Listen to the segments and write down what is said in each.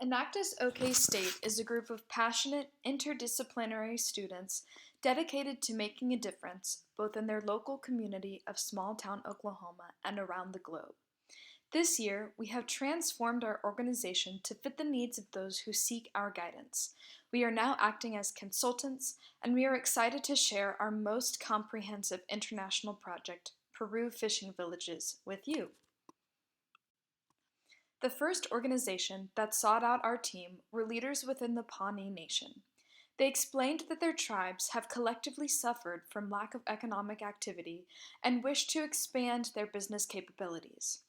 Enactus OK State is a group of passionate, interdisciplinary students dedicated to making a difference both in their local community of small town Oklahoma and around the globe. This year, we have transformed our organization to fit the needs of those who seek our guidance. We are now acting as consultants, and we are excited to share our most comprehensive international project, Peru Fishing Villages, with you. The first organization that sought out our team were leaders within the Pawnee Nation. They explained that their tribes have collectively suffered from lack of economic activity and wish to expand their business capabilities.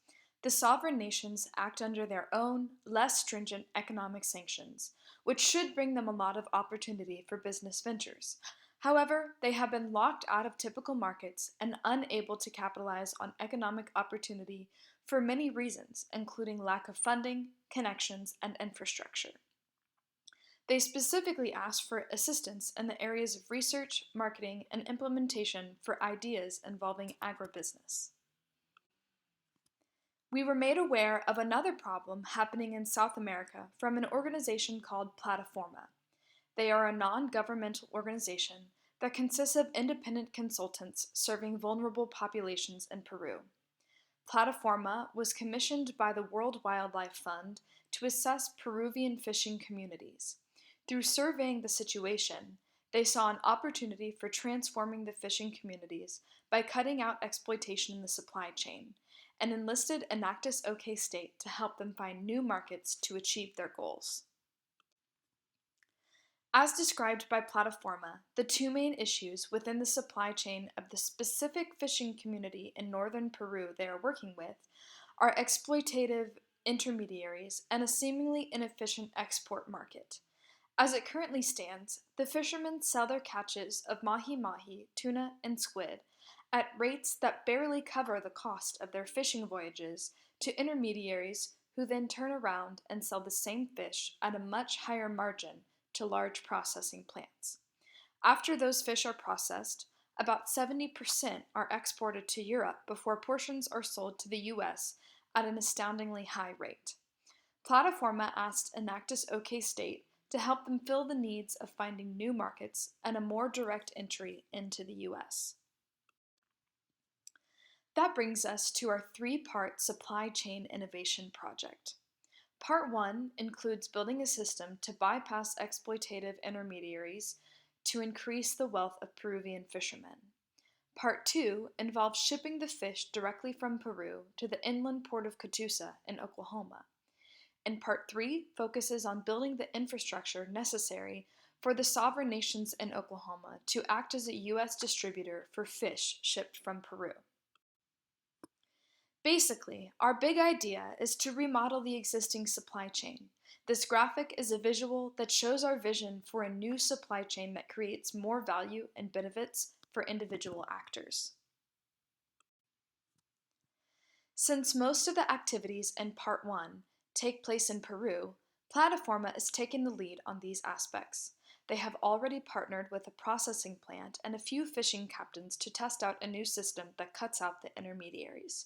The sovereign nations act under their own, less stringent economic sanctions, which should bring them a lot of opportunity for business ventures. However, they have been locked out of typical markets and unable to capitalize on economic opportunity for many reasons, including lack of funding, connections, and infrastructure. They specifically asked for assistance in the areas of research, marketing, and implementation for ideas involving agribusiness. We were made aware of another problem happening in South America from an organization called Plataforma. They are a non-governmental organization that consists of independent consultants serving vulnerable populations in Peru. Plataforma was commissioned by the World Wildlife Fund to assess Peruvian fishing communities. Through surveying the situation, they saw an opportunity for transforming the fishing communities by cutting out exploitation in the supply chain, and enlisted Enactus OK State to help them find new markets to achieve their goals. As described by Plataforma, the two main issues within the supply chain of the specific fishing community in northern Peru they are working with are exploitative intermediaries and a seemingly inefficient export market. As it currently stands, the fishermen sell their catches of mahi-mahi, tuna, and squid at rates that barely cover the cost of their fishing voyages to intermediaries who then turn around and sell the same fish at a much higher margin to large processing plants. After those fish are processed, about 70% are exported to Europe before portions are sold to the US at an astoundingly high rate. Plataforma asked Enactus OK State to help them fill the needs of finding new markets and a more direct entry into the US. That brings us to our three-part supply chain innovation project. Part 1 includes building a system to bypass exploitative intermediaries to increase the wealth of Peruvian fishermen. Part 2 involves shipping the fish directly from Peru to the inland port of Catoosa in Oklahoma. And Part 3 focuses on building the infrastructure necessary for the sovereign nations in Oklahoma to act as a U.S. distributor for fish shipped from Peru. Basically, our big idea is to remodel the existing supply chain. This graphic is a visual that shows our vision for a new supply chain that creates more value and benefits for individual actors. Since most of the activities in Part 1 take place in Peru, Plataforma is taking the lead on these aspects. They have already partnered with a processing plant and a few fishing captains to test out a new system that cuts out the intermediaries.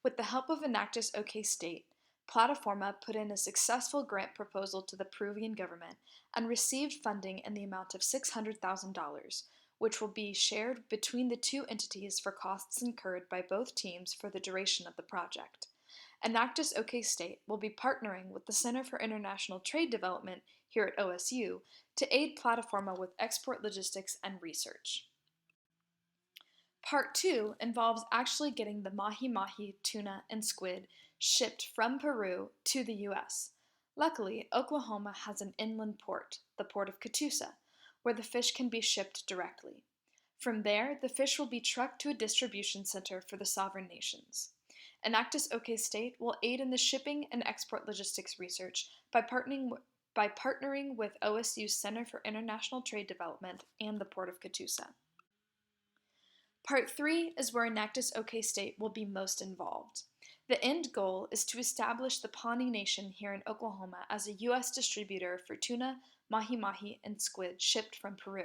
With the help of Enactus OK State, Plataforma put in a successful grant proposal to the Peruvian government and received funding in the amount of $600,000, which will be shared between the two entities for costs incurred by both teams for the duration of the project. Enactus OK State will be partnering with the Center for International Trade Development here at OSU to aid Plataforma with export logistics and research. Part 2 involves actually getting the mahi-mahi, tuna, and squid shipped from Peru to the US. Luckily, Oklahoma has an inland port, the Port of Catoosa, where the fish can be shipped directly. From there, the fish will be trucked to a distribution center for the sovereign nations. Enactus OK State will aid in the shipping and export logistics research by partnering with OSU's Center for International Trade Development and the Port of Catoosa. Part 3 is where Enactus OK State will be most involved. The end goal is to establish the Pawnee Nation here in Oklahoma as a U.S. distributor for tuna, mahi-mahi, and squid shipped from Peru.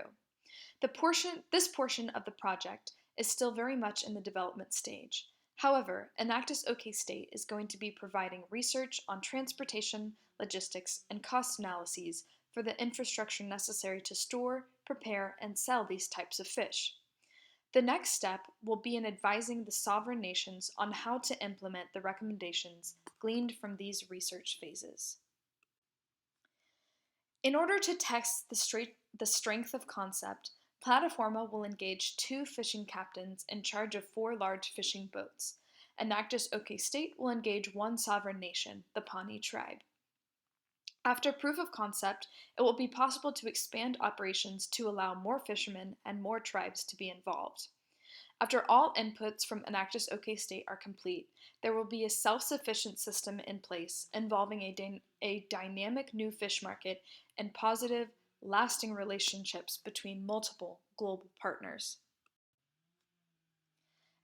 This portion of the project is still very much in the development stage. However, Enactus OK State is going to be providing research on transportation, logistics, and cost analyses for the infrastructure necessary to store, prepare, and sell these types of fish. The next step will be in advising the sovereign nations on how to implement the recommendations gleaned from these research phases. In order to test the strength of concept, Plataforma will engage 2 fishing captains in charge of 4 large fishing boats. Enactus OK State will engage 1 sovereign nation, the Pawnee tribe. After proof of concept, it will be possible to expand operations to allow more fishermen and more tribes to be involved. After all inputs from Enactus OK State are complete, there will be a self-sufficient system in place involving a dynamic new fish market and positive, lasting relationships between multiple global partners.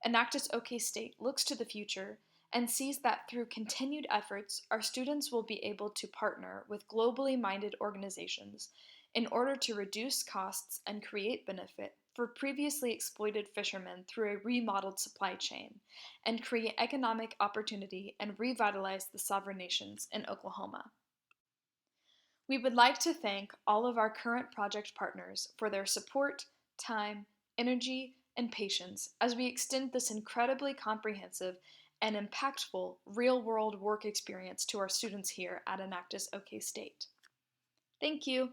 Enactus OK State looks to the future and sees that through continued efforts, our students will be able to partner with globally minded organizations in order to reduce costs and create benefit for previously exploited fishermen through a remodeled supply chain, and create economic opportunity and revitalize the sovereign nations in Oklahoma. We would like to thank all of our current project partners for their support, time, energy, and patience as we extend this incredibly comprehensive and impactful real-world work experience to our students here at Enactus OK State. Thank you.